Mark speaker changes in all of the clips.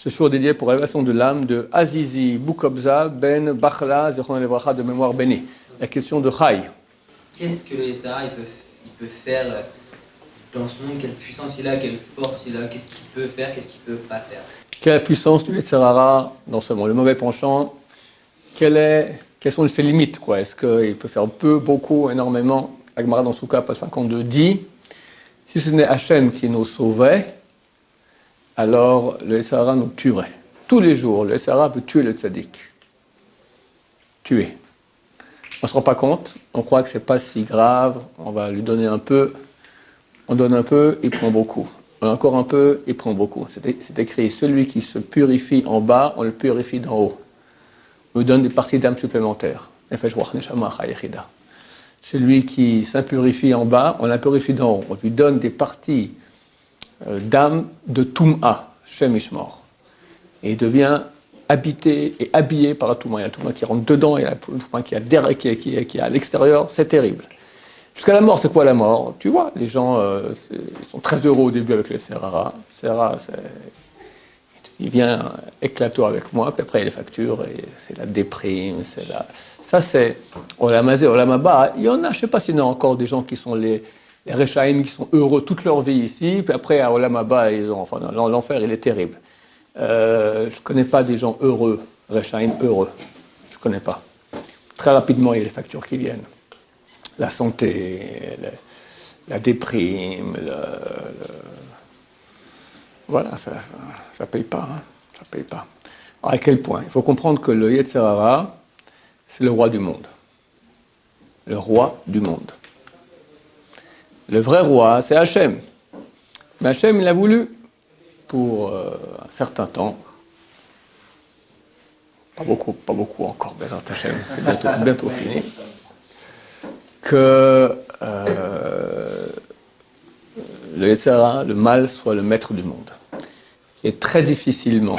Speaker 1: Ce jour dédié pour l'élévation de l'âme de Azizi Boukobza Ben Bachla, Zechron Levracha de mémoire bénie. La question de Chai.
Speaker 2: Qu'est-ce que le Yetzirah il peut faire dans ce monde? Quelle puissance il a, quelle force il a? Qu'est-ce qu'il peut faire, qu'est-ce qu'il ne peut pas faire?
Speaker 1: Quelle est la puissance du Yetzirah dans ce monde? Le mauvais penchant, quelles sont ses limites, quoi? Est-ce qu'il peut faire peu, beaucoup, énormément? La Gemara dans Souka, pas 52, dit si ce n'est Hachem qui nous sauvait, alors le Yetzirah nous tuerait. Tous les jours, le Yetzirah veut tuer le tzaddik. Tuer. On ne se rend pas compte, on croit que ce n'est pas si grave, on va lui donner un peu, on donne un peu, il prend beaucoup. On donne encore un peu, il prend beaucoup. C'est écrit, celui qui se purifie en bas, on le purifie d'en haut. On lui donne des parties d'âme supplémentaires. Celui qui s'impurifie en bas, on la purifie d'en haut. On lui donne des parties d'âme de Toum'a, Shem Ishmor. Et il devient habité et habillé par la Touma. Il y a la Touma qui rentre dedans, et la Touma qui est à l'extérieur, c'est terrible. Jusqu'à la mort, c'est quoi la mort? Tu vois, les gens ils sont très heureux au début avec le Serara. Il vient éclater avec moi, puis après il y a les factures, et c'est la déprime, c'est la... Ça c'est Olamazé, Olamaba. Il y en a, je ne sais pas s'il y en a encore des gens qui sont les Rechaim qui sont heureux toute leur vie ici, puis après à Olamaba, l'enfer il est terrible. Je ne connais pas des gens heureux, Rechaim heureux. Je ne connais pas. Très rapidement, il y a les factures qui viennent. La santé, la déprime, voilà, ça ne paye pas. Hein, ça paye pas. Alors, à quel point? Il faut comprendre que le Yetzirah, c'est le roi du monde. Le roi du monde. Le vrai roi, c'est Hachem. Mais Hachem, il a voulu, pour un certain temps, pas beaucoup encore, Bézat Hachem, c'est bientôt fini, que le Yetzirah, le mal, soit le maître du monde. Et très difficilement,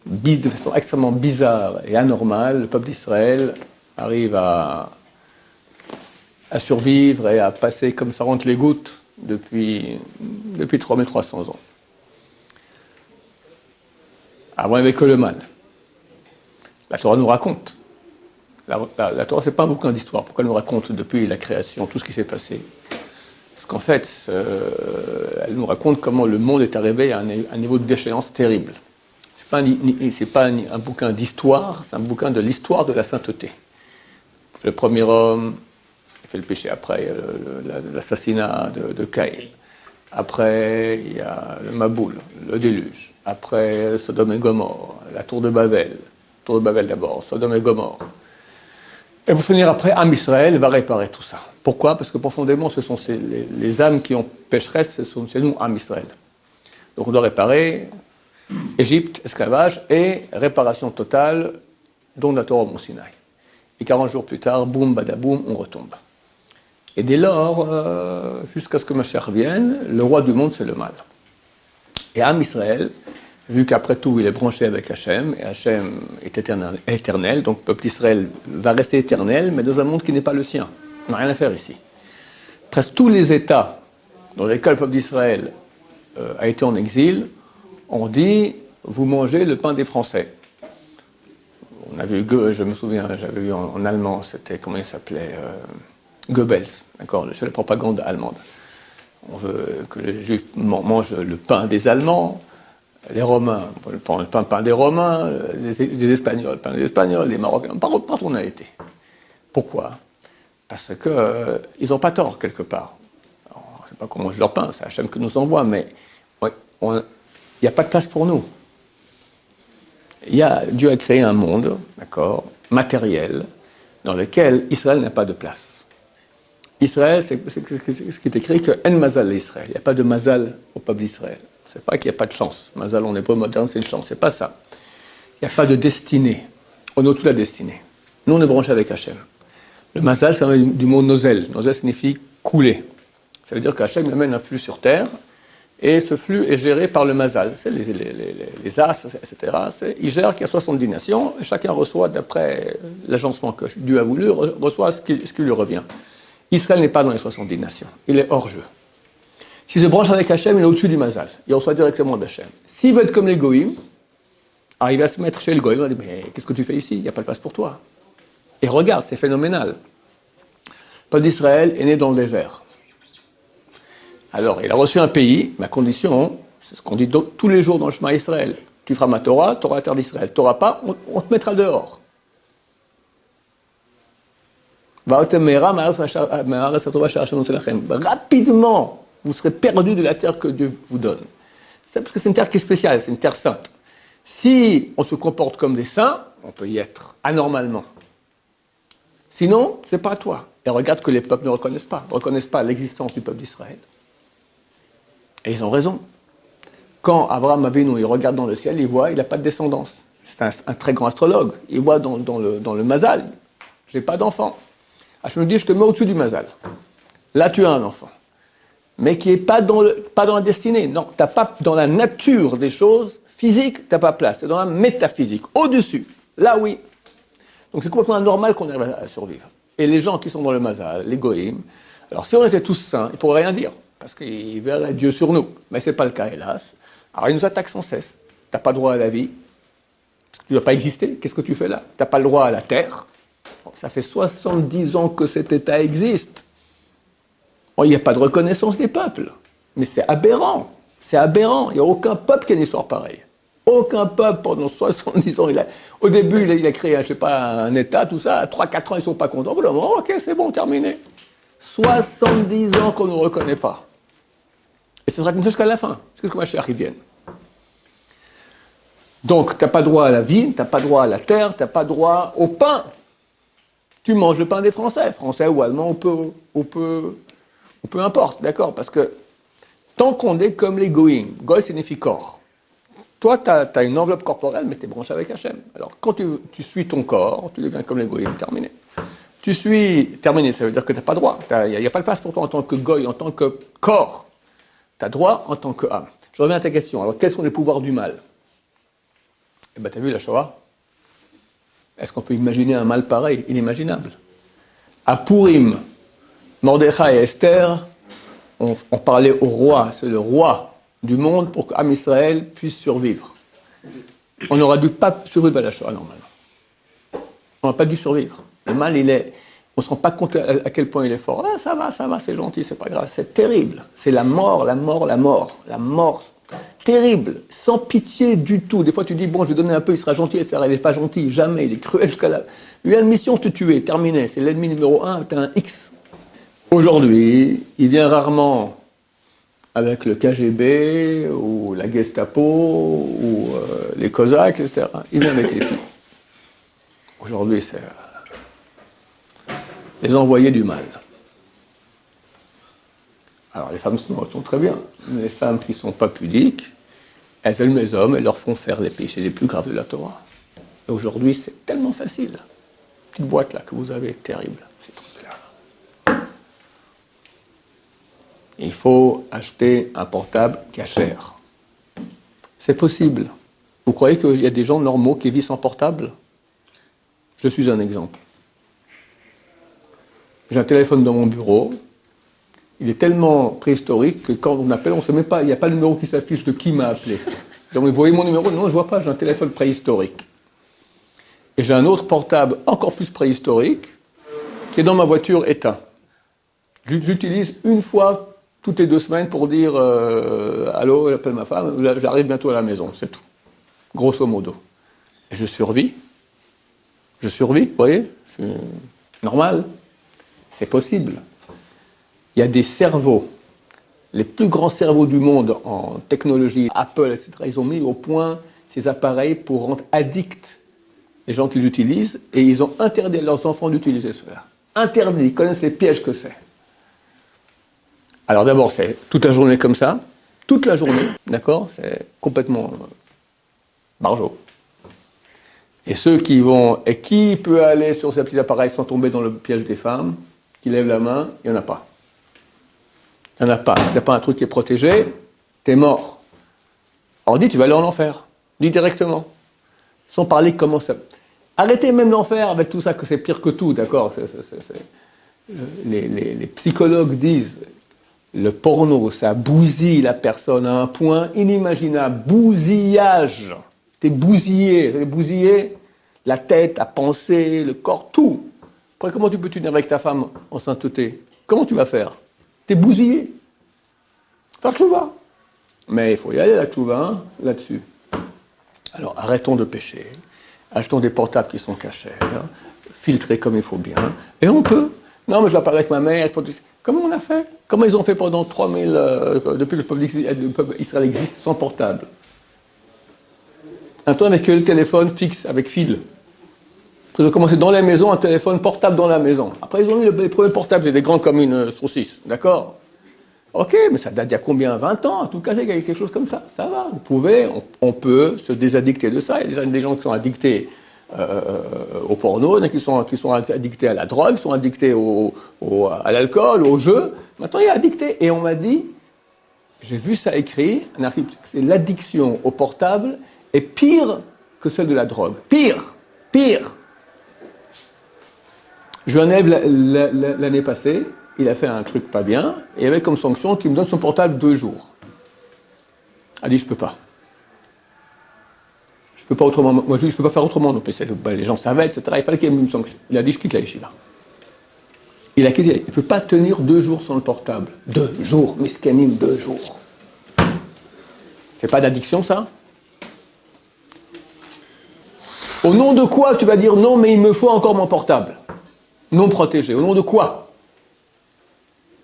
Speaker 1: de façon extrêmement bizarre et anormale, le peuple d'Israël arrive à survivre et à passer comme ça rentre les gouttes depuis 3300 ans. Avant, il n'y avait que le mal. La Torah nous raconte. La Torah, ce n'est pas un bouquin d'histoire. Pourquoi elle nous raconte depuis la création tout ce qui s'est passé? Parce qu'en fait, elle nous raconte comment le monde est arrivé à un niveau de déchéance terrible. Ce n'est pas un bouquin d'histoire, c'est un bouquin de l'histoire de la sainteté. Le premier homme, il fait le péché. Après, l'assassinat de Caïn. Après, il y a le Maboul, le déluge. Après, Sodome et Gomorre, la tour de Babel. Tour de Babel d'abord, Sodome et Gomorre. Et pour finir après, Am Israël va réparer tout ça. Pourquoi? Parce que profondément, ce sont les âmes qui ont pécheresse, c'est nous, Am Israël. Donc on doit réparer Égypte, esclavage et réparation totale, dont la Torah au Mont Sinaï. Et 40 jours plus tard, boum, badaboum, on retombe. Et dès lors, jusqu'à ce que Mashiach vienne, le roi du monde, c'est le mal. Et Am Israël, vu qu'après tout, il est branché avec Hachem, et Hachem est éternel, donc le peuple d'Israël va rester éternel, mais dans un monde qui n'est pas le sien. On n'a rien à faire ici. Presque tous les États dans lesquels le peuple d'Israël a été en exil, on dit, vous mangez le pain des Français. On a vu, je me souviens, j'avais vu en allemand, c'était, comment il s'appelait, Goebbels, d'accord, c'est la propagande allemande. On veut que les Juifs mangent le pain des Allemands, les Romains, le pain des Romains, des Espagnols, le pain des Espagnols, les Marocains, partout on a été. Pourquoi? Parce qu'ils n'ont pas tort, quelque part. Alors, je ne sais pas comment mange leur pain, c'est Hachem qui nous envoie, mais il n'y a pas de place pour nous. Dieu a créé un monde, d'accord, matériel, dans lequel Israël n'a pas de place. Israël, c'est ce qui est écrit que En Mazal Israël. Il n'y a pas de Mazal au peuple d'Israël. C'est pas qu'il n'y a pas de chance. Mazal en hébreu moderne, c'est une chance. C'est pas ça. Il n'y a pas de destinée. On a toute la destinée. Nous, on est branché avec Hachem. Le Mazal, ça vient du mot nozel. Nozel signifie couler. Ça veut dire qu'Hachem amène un flux sur terre, et ce flux est géré par le Mazal. C'est les As, etc. Il gère qu'il y a 70 nations, et chacun reçoit, d'après l'agencement que Dieu a voulu, reçoit ce qui lui revient. Israël n'est pas dans les 70 nations. Il est hors jeu. S'il se branche avec Hachem, il est au-dessus du Mazal. Il reçoit directement d'Hachem. S'il veut être comme les Goïm, Alors il va se mettre chez le goy, il va dire, mais qu'est-ce que tu fais ici? Il n'y a pas de place pour toi. Et regarde, c'est phénoménal. Le peuple d'Israël est né dans le désert. Alors, il a reçu un pays, ma condition, c'est ce qu'on dit tous les jours dans le chemin Israël. Tu feras ma Torah, tu auras la terre d'Israël. Tu n'auras pas, on te mettra dehors. Rapidement, vous serez perdu de la terre que Dieu vous donne. C'est parce que c'est une terre qui est spéciale, c'est une terre sainte. Si on se comporte comme des saints, on peut y être anormalement. Sinon, c'est pas à toi. Et regarde que les peuples ne reconnaissent pas l'existence du peuple d'Israël. Et ils ont raison. Quand Abraham Avinu, il regarde dans le ciel, il voit, il n'a pas de descendance. C'est un très grand astrologue. Il voit dans le Mazal, j'ai pas d'enfant. Je me dis, je te mets au-dessus du Mazal. Là, tu as un enfant. Mais qui n'est pas dans la destinée. Non, tu n'as pas dans la nature des choses physiques, tu n'as pas place. C'est dans la métaphysique, au-dessus. Là, oui. Donc c'est complètement anormal qu'on arrive à survivre. Et les gens qui sont dans le Mazal, les goïms, alors si on était tous saints, ils ne pourraient rien dire, parce qu'ils verraient Dieu sur nous. Mais ce n'est pas le cas, hélas. Alors ils nous attaquent sans cesse. Tu n'as pas droit à la vie. Tu ne dois pas exister. Qu'est-ce que tu fais là? Tu n'as pas le droit à la terre. Bon, ça fait 70 ans que cet État existe. Bon, il n'y a pas de reconnaissance des peuples. Mais c'est aberrant. C'est aberrant. Il n'y a aucun peuple qui a une histoire pareille. Aucun peuple pendant 70 ans. Au début, il a créé, je sais pas, un État, tout ça. À 3-4 ans, ils ne sont pas contents. Bon, ok, c'est bon, terminé. 70 ans qu'on ne reconnaît pas. Et ce sera comme ça jusqu'à la fin. C'est que Mashiach vienne. Donc, tu n'as pas droit à la vie, tu n'as pas droit à la terre, tu n'as pas droit au pain. Tu manges le pain des Français, français ou allemand, ou peu importe, d'accord? Parce que tant qu'on est comme les goïms, goï signifie corps. Toi, tu as une enveloppe corporelle, mais tu es branché avec Hachem. Alors, quand tu suis ton corps, tu deviens comme les goïms, terminé. Terminé, ça veut dire que tu n'as pas droit. Il n'y a pas de place pour toi en tant que goï, en tant que corps. Tu as droit en tant que âme. Je reviens à ta question. Alors, quels sont les pouvoirs du mal? Eh bien, tu as vu la Shoah? Est-ce qu'on peut imaginer un mal pareil? Inimaginable. À Purim, Mordechai et Esther ont parlé au roi, c'est le roi du monde, pour qu'Am Israël puisse survivre. On n'aurait dû pas survivre à la Shoah, normalement. On n'a pas dû survivre. Le mal, on ne se rend pas compte à quel point il est fort. Ah, ça va, c'est gentil, c'est pas grave. C'est terrible. C'est la mort. La mort. Terrible, sans pitié du tout. Des fois, tu dis, bon, je vais donner un peu, il sera gentil, etc. Il n'est pas gentil, jamais, il est cruel jusqu'à là. Il a une mission de te tuer, terminé. C'est l'ennemi numéro 1, tu as un X. Aujourd'hui, il vient rarement avec le KGB, ou la Gestapo, ou les Cosaques, etc. Il vient avec les filles. Aujourd'hui, c'est les envoyés du mal. Alors, les femmes sont très bien, mais les femmes qui ne sont pas pudiques, elles aiment les hommes et leur font faire les péchés les plus graves de la Torah. Et aujourd'hui, c'est tellement facile. Petite boîte là que vous avez, terrible. C'est trop clair. Il faut acheter un portable cachère. C'est possible. Vous croyez qu'il y a des gens normaux qui vivent sans portable? Je suis un exemple. J'ai un téléphone dans mon bureau. Il est tellement préhistorique que quand on appelle, on ne sait même pas, il n'y a pas le numéro qui s'affiche de qui m'a appelé. Donc, vous voyez mon numéro? Non, je ne vois pas, j'ai un téléphone préhistorique. Et j'ai un autre portable encore plus préhistorique qui est dans ma voiture éteint. J'utilise une fois toutes les 2 semaines pour dire allô, j'appelle ma femme, j'arrive bientôt à la maison, c'est tout. Grosso modo. Et je survis. Vous voyez? Je suis normal. C'est possible. Il y a des cerveaux, les plus grands cerveaux du monde en technologie, Apple, etc., ils ont mis au point ces appareils pour rendre addicts les gens qui l'utilisent, et ils ont interdit à leurs enfants d'utiliser cela. Interdit, ils connaissent les pièges que c'est. Alors d'abord, c'est toute la journée comme ça, toute la journée, d'accord? C'est complètement barjot. Et ceux qui vont, et qui peut aller sur ces petits appareils sans tomber dans le piège des femmes, qui lèvent la main, il n'y en a pas. Il n'y en a pas. Si tu n'as pas un truc qui est protégé, tu es mort. Alors dis, tu vas aller en enfer. Dis directement. Sans parler comment ça... Arrêtez même l'enfer avec tout ça, que c'est pire que tout, d'accord? Les psychologues disent, le porno, ça bousille la personne à un point inimaginable. Bousillage. T'es bousillé, la tête, la pensée, le corps, tout. Après, comment tu peux t'unir avec ta femme en sainteté? Comment tu vas faire? T'es bousillé. Faire tchouva. Mais il faut y aller, la tchouva, hein, là-dessus. Alors, arrêtons de pécher. Achetons des portables qui sont cachés. Hein, filtrés comme il faut bien. Et on peut. Non, mais je vais parler avec ma mère. Il faut... Comment on a fait? Comment ils ont fait pendant 3000... depuis que le peuple Israël existe, sans portable? Un temps avec le téléphone fixe, avec fil. Ils ont commencé dans la maison, un téléphone portable dans la maison. Après, ils ont eu les premiers portables, c'était grand comme une saucisse. D'accord? Ok, mais ça date d'il y a combien? 20 ans, en tout cas, il y a quelque chose comme ça. Ça va, vous pouvez, on peut se désaddicter de ça. Il y a des gens qui sont addictés au porno, il y en a qui sont addictés à la drogue, qui sont addictés à l'alcool, au jeu. Maintenant, il y a addicté. Et on m'a dit, j'ai vu ça écrit, un article, c'est l'addiction au portable est pire que celle de la drogue. Pire. Genève, l'année passée, il a fait un truc pas bien, et il avait comme sanction qu'il me donne son portable 2 jours. Il a dit, je peux pas. Je peux pas autrement. Moi, je peux pas faire autrement. Donc, les gens savaient, etc. Il fallait qu'il y ait une sanction. Il a dit, je quitte la yeshiva. Il a quitté. Il ne peut pas tenir 2 jours sans le portable. 2 jours, miskanim, 2 jours. C'est pas d'addiction, ça? Au nom de quoi tu vas dire non, mais il me faut encore mon portable? Non protégé. Au nom de quoi?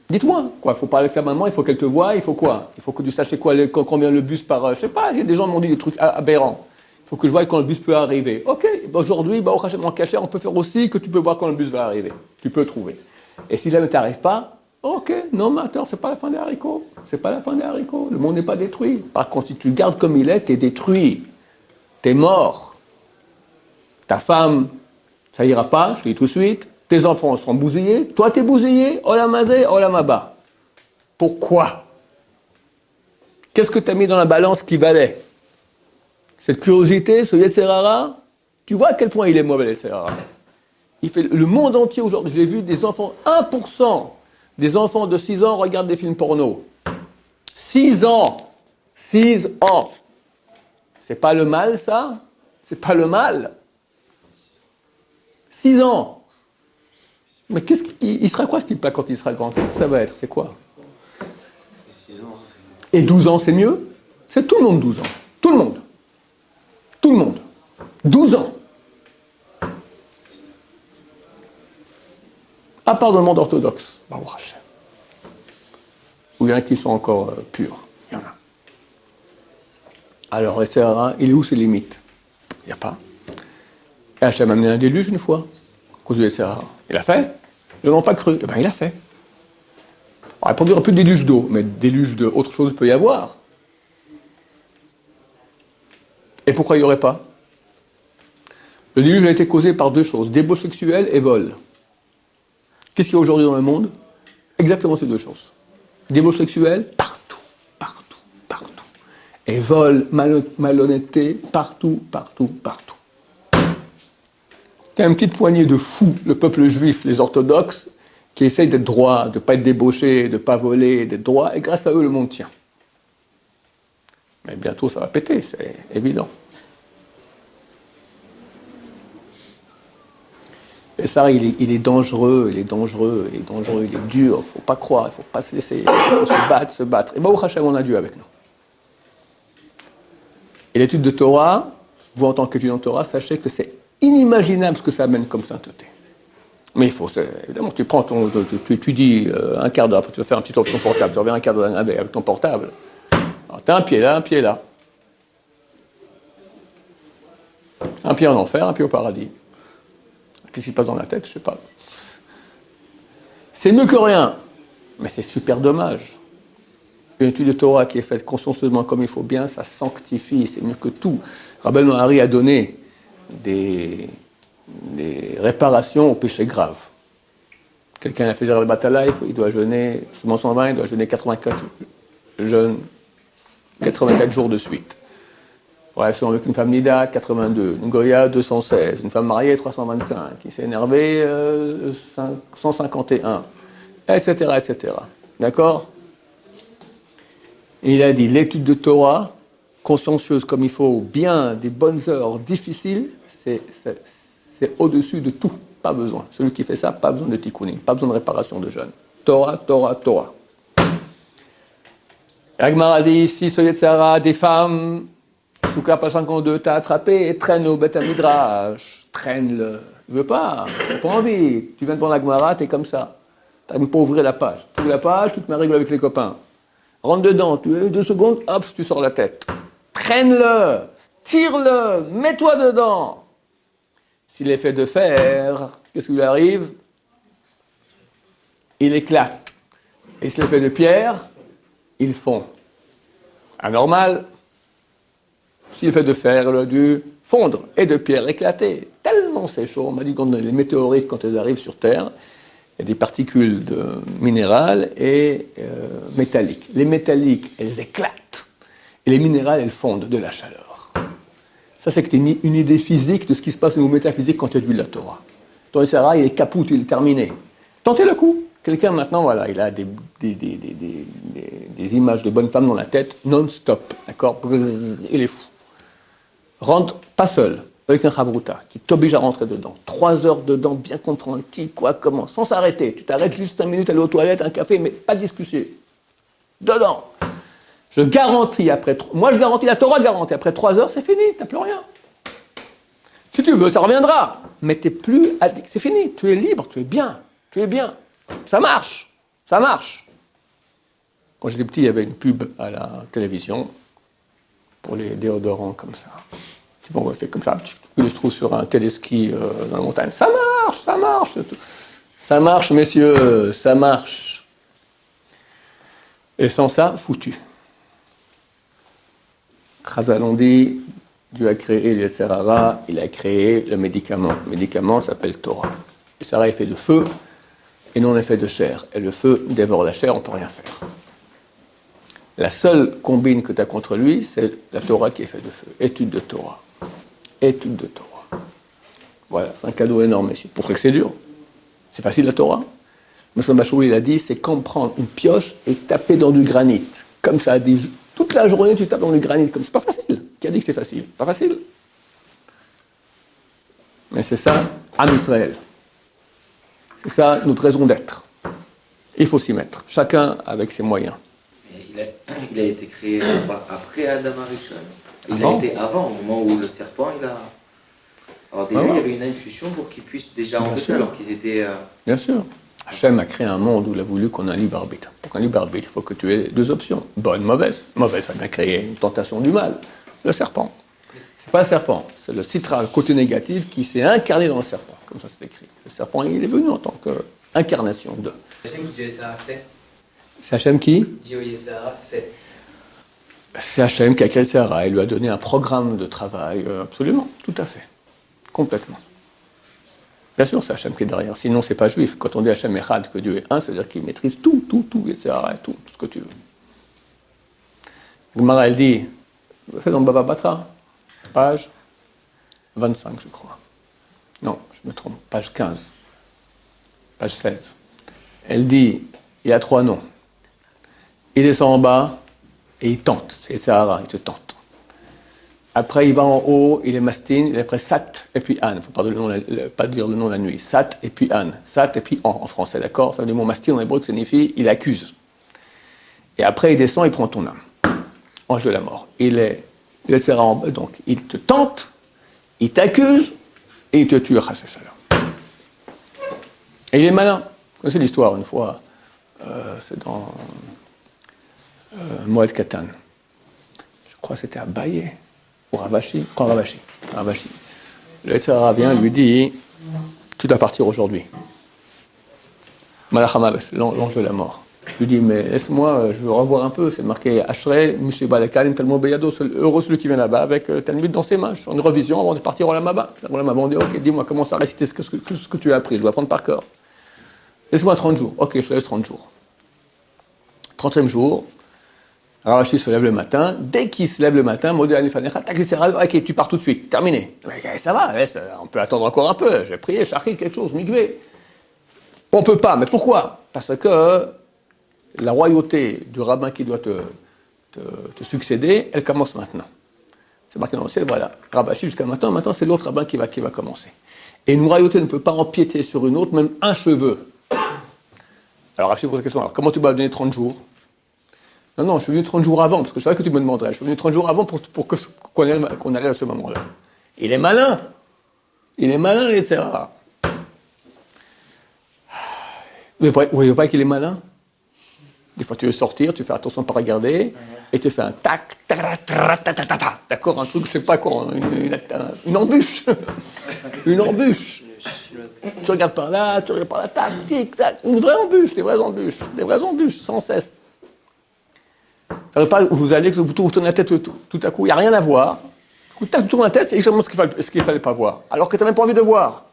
Speaker 1: Dites-moi, quoi? Il faut parler avec sa maman, il faut qu'elle te voie, il faut quoi? Il faut que tu saches combien le bus part. Je sais pas, il y a des gens qui m'ont dit des trucs aberrants. Il faut que je voie quand le bus peut arriver. Ok, aujourd'hui, au Hachem en cachet, on peut faire aussi que tu peux voir quand le bus va arriver. Tu peux trouver. Et si jamais tu n'arrives pas, ok, non, mais attends, c'est pas la fin des haricots. C'est pas la fin des haricots. Le monde n'est pas détruit. Par contre, si tu le gardes comme il est, t'es détruit. T'es mort. Ta femme, ça ira pas, je te dis tout de suite. Tes enfants seront bousillés. Toi, t'es bousillé. Olamazé, olamaba. Pourquoi? Qu'est-ce que tu as mis dans la balance qui valait? Cette curiosité, ce Yetzerara, tu vois à quel point il est mauvais, le Yetzerara. Il fait le monde entier aujourd'hui. J'ai vu des enfants, 1% des enfants de 6 ans regardent des films porno. 6 ans. 6 ans. C'est pas le mal, ça? C'est pas le mal. 6 ans. Mais il sera quoi ce type-là quand il sera grand? Qu'est-ce que ça va être? C'est quoi? Et 12 ans, c'est mieux? C'est tout le monde 12 ans. Tout le monde. Tout le monde. 12 ans. À part dans le monde orthodoxe. Baruch Hashem. Où il y en a qui sont encore purs. Il y en a. Alors, etc., il est où ses limites? Il n'y a pas. Et Hachem a amené un déluge une fois, à cause de Yetzirah. Il a fait. Je n'en ai pas cru. Eh bien, il a fait. Alors, il n'y aura plus de déluge d'eau, mais déluge d'autre chose peut y avoir. Et pourquoi il n'y aurait pas? Le déluge a été causé par 2 choses, débauche sexuelle et vol. Qu'est-ce qu'il y a aujourd'hui dans le monde? Exactement ces 2 choses. Débauche sexuelle, partout. Et vol, malhonnêteté, partout. Il y a une petite poignée de fous, le peuple juif, les orthodoxes, qui essayent d'être droits, de ne pas être débauchés, de ne pas voler, d'être droits, et grâce à eux, le monde tient. Mais bientôt, ça va péter, c'est évident. Et ça, il est dangereux, il est dur, il ne faut pas croire, il ne faut pas se laisser, il faut se battre. Et Baruch Hashem, on a Dieu avec nous. Et l'étude de Torah, vous en tant qu'étudiant de Torah, sachez que c'est inimaginable ce que ça amène comme sainteté. Mais il faut, évidemment, tu prends tu dis un quart d'heure, après tu vas faire un petit tour avec ton portable, tu reviens un quart d'heure avec ton portable. Alors tu as un pied là. Un pied en enfer, un pied au paradis. Qu'est-ce qui se passe dans la tête? Je ne sais pas. C'est mieux que rien, mais c'est super dommage. Une étude de Torah qui est faite consciencieusement comme il faut bien, ça sanctifie, c'est mieux que tout. Rabbeinu Hari a donné des réparations aux péchés graves. Quelqu'un a fait le Batala, il doit jeûner, seulement 120, il doit jeûner 84 jours de suite. Relation avec une femme Nida, 82. Une Goya, 216. Une femme mariée, 325. Qui s'est énervée, 151. Etc. D'accord? Et il a dit, l'étude de Torah, consciencieuse comme il faut, bien, des bonnes heures difficiles, c'est au-dessus de tout. Pas besoin. Celui qui fait ça, pas besoin de tikkunim, pas besoin de réparation de jeûne. Torah, Torah, Torah. Agmara dit ici, ce Yetzer Hara, des femmes, Souka pas 52, t'as attrapé et traîne au Beth Midrash. Traîne-le. Il veut pas, t'as pas envie. Tu viens devant l'Agmara, t'es comme ça. T'as même pas ouvrir la page. Tu ouvres la page, tu te mets à rigoler avec les copains. Rentre dedans, tu es 2 secondes, hop, tu sors la tête. Traîne-le, tire-le, mets-toi dedans. S'il est fait de fer, qu'est-ce qui lui arrive? Il éclate. Et s'il est fait de pierre, il fond. Anormal. S'il est fait de fer, il a dû fondre. Et de pierre éclater. Tellement c'est chaud. On m'a dit que les météorites, quand elles arrivent sur Terre, il y a des particules minérales et métalliques. Les métalliques, elles éclatent. Et les minérales, elles fondent de la chaleur. Ça, c'est que une idée physique de ce qui se passe au niveau métaphysique quand tu étudies la Torah. Ton Yetzer Hara, il est capoute, il est terminé. Tentez le coup. Quelqu'un, maintenant, voilà, il a des images de bonnes femmes dans la tête, non-stop, d'accord? Il est fou. Rentre, pas seul, avec un chavruta, qui t'oblige à rentrer dedans. 3 heures dedans, bien comprendre qui, quoi, comment, sans s'arrêter. Tu t'arrêtes juste 5 minutes, aller aux toilettes, un café, mais pas de discussion. Dedans. Je garantis moi je garantis, la Torah garantit, après 3 heures, c'est fini, t'as plus rien. Si tu veux, ça reviendra. Mais t'es plus addict, c'est fini, tu es libre, tu es bien. Ça marche, ça marche. Quand j'étais petit, il y avait une pub à la télévision pour les déodorants comme ça. Bon, on fait comme ça, tu le trouves sur un téléski dans la montagne. Ça marche, ça marche. Ça marche, messieurs, ça marche. Et sans ça, foutu. Chazal on dit, Dieu a créé le Yetzer Hara, il a créé le médicament. Le médicament s'appelle Torah. Le Yetzer Hara est fait de feu et non est fait de chair. Et le feu dévore la chair, on ne peut rien faire. La seule combine que tu as contre lui, c'est la Torah qui est faite de feu. Étude de Torah. Étude de Torah. Voilà, c'est un cadeau énorme ici. Pour que c'est dur. C'est facile la Torah. M. Bachou, il a dit, c'est comme prendre une pioche et taper dans du granit. Comme ça a dit, toute la journée tu tapes dans du granit. Comme c'est pas facile. Qui a dit que c'est facile? Pas facile. Mais c'est ça, Am Israël. C'est ça notre raison d'être. Il faut s'y mettre. Chacun avec ses moyens.
Speaker 3: Il a été créé après Adam Arishon. Il a été avant, au moment où le serpent, il a... Alors déjà, il y avait une intuition pour qu'ils puissent déjà embêter, alors qu'ils étaient...
Speaker 1: Bien sûr. Hachem a créé un monde où il a voulu qu'on ait un libre arbitre. Pour qu'un libre arbitre, il faut que tu aies 2 options. Bonne, mauvaise. Mauvaise, ça a bien créé une tentation du mal. Le serpent. C'est pas le serpent, c'est le citra, le côté négatif, qui s'est incarné dans le serpent. Comme ça c'est écrit. Le serpent, il est venu en tant qu'incarnation de...
Speaker 2: Hachem qui dit ça a fait.
Speaker 1: C'est Hachem qui?
Speaker 2: Dit Yetzer Hara fait.
Speaker 1: C'est Hachem qui a créé Sarah. Il lui a donné un programme de travail, absolument, tout à fait, complètement. Bien sûr, c'est Hachem qui est derrière, sinon c'est pas juif. Quand on dit Hachem Echad, que Dieu est un, c'est-à-dire qu'il maîtrise tout, etc., tout ce que tu veux. Gemara, elle dit, c'est dans Baba Batra, page 25, je crois. Non, je me trompe, page 15, page 16. Elle dit, il y a 3 noms. Il descend en bas, et il tente, c'est Sahara, il te tente. Après, il va en haut, il est mastine, il est après Sat et puis An. Il ne faut pas dire le nom la nuit. Sat et puis An. Sat et puis en français, d'accord? Ça veut dire mon mastine en hébreu qui signifie il accuse. Et après, il descend, il prend ton âme. Ange de la mort. Il sera en bas, donc il te tente, il t'accuse et il te tue. Et il est malin. Vous connaissez l'histoire une fois, c'est dans Moed Katan. Je crois que c'était à Baye, ou Ravashi. Quand Ravashi. Le Yetzer Hara vient, lui dit, tu dois partir aujourd'hui. Malach HaMavet, l'ange de la mort. Il lui dit, mais laisse-moi, je veux revoir un peu. C'est marqué Ashrei, Moshe Balakalim, Talmud Beyado, heureux celui qui vient là-bas avec le Talmud dans ses mains. Je fais une revision avant de partir au Lamaba. On dit, ok, dis-moi, commence à réciter ce que tu as appris, je dois apprendre par cœur. Laisse-moi 30 jours. Ok, je te laisse 30 jours. 30e jour, Ravashi se lève le matin. Dès qu'il se lève le matin, Modé Anifanecha, ok, tu pars tout de suite, terminé. Mais ça va, on peut attendre encore un peu. J'ai prié, Shachrit, quelque chose, Migvé. On ne peut pas, mais pourquoi? Parce que la royauté du rabbin qui doit te te succéder, elle commence maintenant. C'est marqué dans le ciel, voilà. Rabashi jusqu'à maintenant c'est l'autre rabbin qui va commencer. Et une royauté ne peut pas empiéter sur une autre, même un cheveu. Alors Rashi pose la question, alors comment tu m'as donné 30 jours? Non, je suis venu 30 jours avant, parce que je savais que tu me demanderais. Je suis venu 30 jours avant pour qu'on arrive à ce moment-là. Il est malin, etc. Vous ne voyez pas qu'il est malin? Des fois, tu veux sortir, tu fais attention à ne pas regarder, et tu fais un tac, d'accord, un truc, je ne sais pas quoi, une embûche. Une embûche. Tu regardes par là, tac, tic, tac, une vraie embûche, des vraies embûches, sans cesse. Vous tournez la tête tout à coup, il n'y a rien à voir. Tu tournes la tête, c'est exactement ce qu'il ne fallait pas voir, alors que tu n'as même pas envie de voir.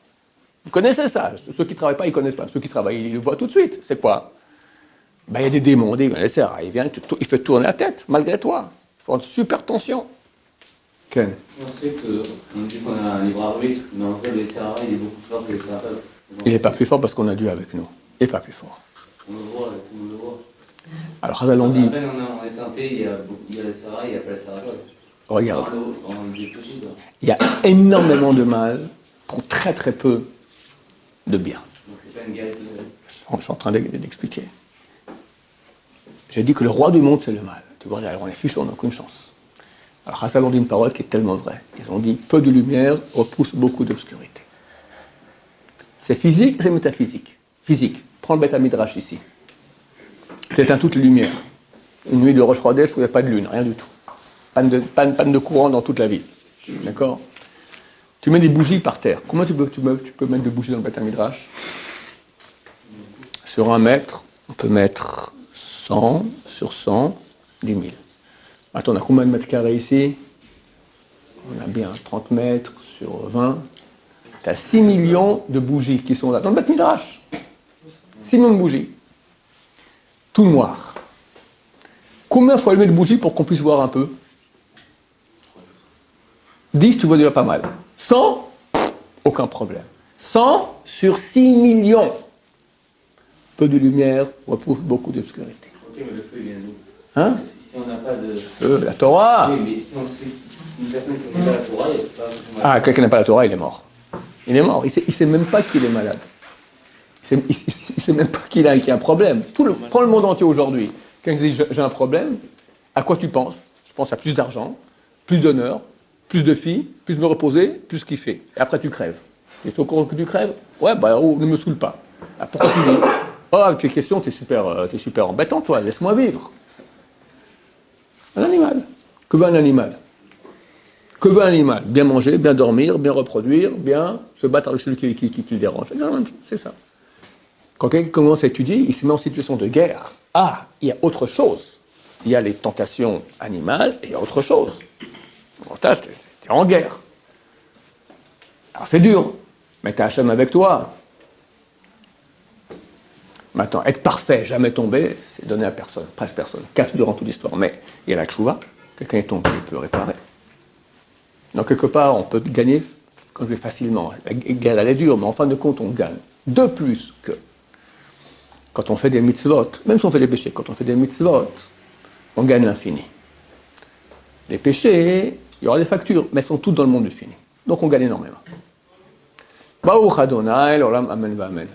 Speaker 1: Vous connaissez ça, ceux qui ne travaillent pas, ils ne connaissent pas. Ceux qui travaillent, ils le voient tout de suite. C'est quoi? Il y a des démons, il vient, il fait tourner la tête, malgré toi. Il faut une super tension. Ken?
Speaker 4: On sait qu'on dit qu'on a un libre arbitre, mais en fait, le SRA, il est beaucoup plus fort que le SRA.
Speaker 1: Il n'est pas plus fort parce qu'on a Dieu avec nous. Il n'est pas plus fort.
Speaker 4: On le voit, tout le monde le voit.
Speaker 1: Alors, Hazal, on dit...
Speaker 4: À peine on est tenté, il y a le SRA, il n'y a pas le SRA.
Speaker 1: Regarde. Il y a énormément de mal pour très très peu de bien.
Speaker 4: Donc, c'est pas une guerre
Speaker 1: Je suis en train d'expliquer. J'ai dit que le roi du monde, c'est le mal. Tu vois, alors on est fichus, on n'a aucune chance. Alors, Hassal ont dit une parole qui est tellement vraie. Ils ont dit, peu de lumière repousse beaucoup d'obscurité. C'est physique, c'est métaphysique. Physique. Prends le Beth Midrash ici. Tu éteins toutes les lumières. Une nuit de Rosh Chodesh où il n'y a pas de lune, rien du tout. Panne de courant dans toute la ville. D'accord? Tu mets des bougies par terre. Comment tu peux mettre des bougies dans le Beth Midrash? Sur 1 mètre, on peut mettre 100 sur 100, 10 000. Attends, on a combien de mètres carrés ici? On a bien 30 mètres sur 20. Tu as 6 millions de bougies qui sont là, dans le Beth Midrash. 6 millions de bougies. Tout noir. Combien il faut allumer de bougies pour qu'on puisse voir un peu? 10, tu vois déjà pas mal. 100, aucun problème. 100 sur 6 millions. Peu de lumière repousse beaucoup d'obscurité.
Speaker 4: Ok, mais le feu, il vient d'où?
Speaker 1: Hein?
Speaker 4: Si on n'a pas de...
Speaker 1: La Torah.
Speaker 4: Oui, mais si une personne qui n'a pas la Torah, il n'y a pas...
Speaker 1: Ah, quelqu'un qui n'a pas la Torah, il est mort. Il est mort. Il ne sait même pas qu'il est malade. Il ne sait même pas qu'il a un problème. Prends le monde entier aujourd'hui. Quelqu'un dit j'ai un problème, à quoi tu penses? Je pense à plus d'argent, plus d'honneur, plus de filles, plus me reposer, plus kiffer. Et après tu crèves. Et tu es au courant que tu crèves? Ouais, ne me saoule pas. Ah, pourquoi tu dis? Oh, avec tes questions, t'es super embêtant, toi, laisse-moi vivre. Un animal. Que veut un animal? Que veut un animal? Bien manger, bien dormir, bien reproduire, bien se battre avec celui qui le dérange. C'est ça. Quand quelqu'un commence à étudier, il se met en situation de guerre. Ah, il y a autre chose. Il y a les tentations animales et il y a autre chose. Bon, t'es en guerre. Alors c'est dur, mais t'as Hachem avec toi. Maintenant, être parfait, jamais tomber, c'est donné à personne, presque personne. 4 durant toute l'histoire. Mais il y a la tchouva, quelqu'un est tombé, il peut réparer. Donc quelque part, on peut gagner quand je vais facilement. La guerre, elle est dure, mais en fin de compte, on gagne. De plus que quand on fait des mitzvot, même si on fait des péchés, quand on fait des mitzvot, on gagne l'infini. Les péchés, il y aura des factures, mais elles sont toutes dans le monde du fini. Donc on gagne énormément. Baruch Adonai, l'olam, amen, va amen.